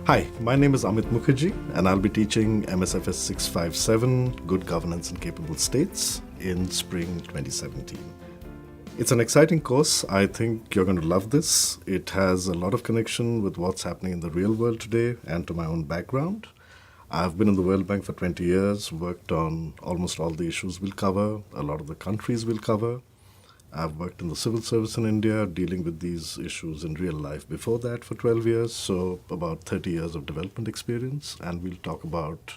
Hi, my name is Amit Mukherjee, and I'll be teaching MSFS 657 Good Governance in Capable States in spring 2017. It's an exciting course. I think you're going to love this. It has a lot of connection with what's happening in the real world today and to my own background. I've been in the World Bank for 20 years, worked on almost all the issues we'll cover, a lot of the countries we'll cover. I've worked in the civil service in India, dealing with these issues in real life before that for 12 years, so about 30 years of development experience, and we'll talk about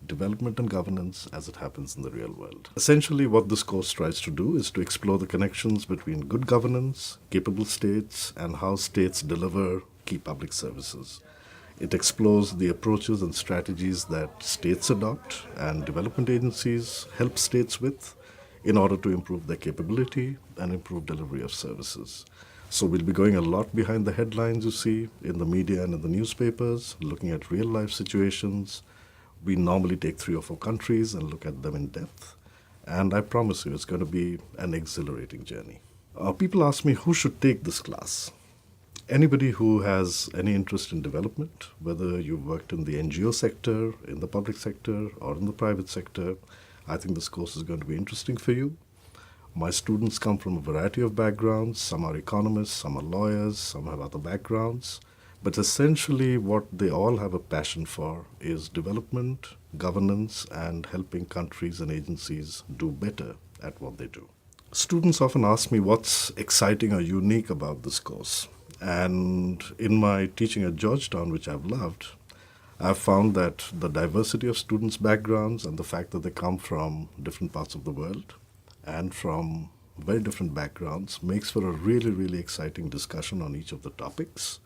development and governance as it happens in the real world. Essentially, what this course tries to do is to explore the connections between good governance, capable states, and how states deliver key public services. It explores the approaches and strategies that states adopt and development agencies help states with in order to improve their capability and improve delivery of services. So we'll be going a lot behind the headlines you see in the media and in the newspapers, looking at real life situations. We normally take 3 or 4 countries and look at them in depth. And I promise you, it's going to be an exhilarating journey. People ask me who should take this class. Anybody who has any interest in development, whether you've worked in the NGO sector, in the public sector, or in the private sector, I think this course is going to be interesting for you. My students come from a variety of backgrounds. Some are economists, some are lawyers, some have other backgrounds. But essentially what they all have a passion for is development, governance, and helping countries and agencies do better at what they do. Students often ask me what's exciting or unique about this course. And in my teaching at Georgetown, which I've loved, I've found that the diversity of students' backgrounds and the fact that they come from different parts of the world and from very different backgrounds makes for a really, really exciting discussion on each of the topics.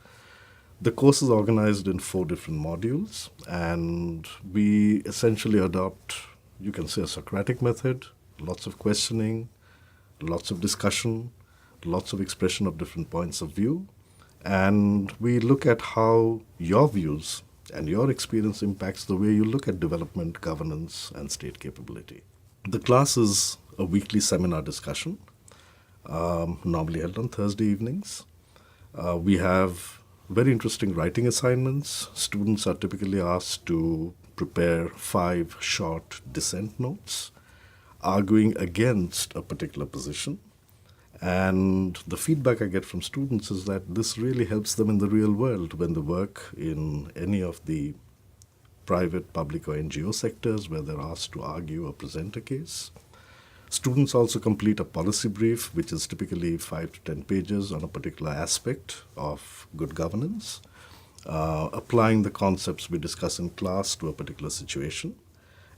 The course is organized in 4 different modules, and we essentially adopt, you can say, a Socratic method, lots of questioning, lots of discussion, lots of expression of different points of view, and we look at how your views and your experience impacts the way you look at development, governance, and state capability. The class is a weekly seminar discussion, normally held on Thursday evenings. We have very interesting writing assignments. Students are typically asked to prepare 5 short dissent notes, arguing against a particular position. And the feedback I get from students is that this really helps them in the real world when they work in any of the private, public, or NGO sectors where they're asked to argue or present a case. Students also complete a policy brief, which is typically 5 to 10 pages on a particular aspect of good governance, applying the concepts we discuss in class to a particular situation.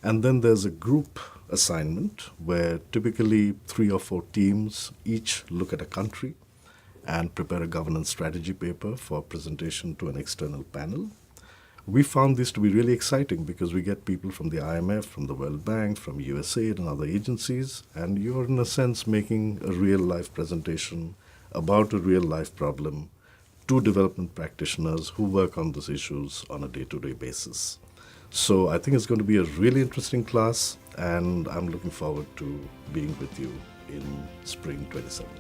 And then there's a group assignment where typically 3 or 4 teams each look at a country and prepare a governance strategy paper for presentation to an external panel. We found this to be really exciting because we get people from the IMF, from the World Bank, from USAID and other agencies, and you're in a sense making a real-life presentation about a real-life problem to development practitioners who work on these issues on a day-to-day basis. So I think it's going to be a really interesting class, and I'm looking forward to being with you in spring 2017.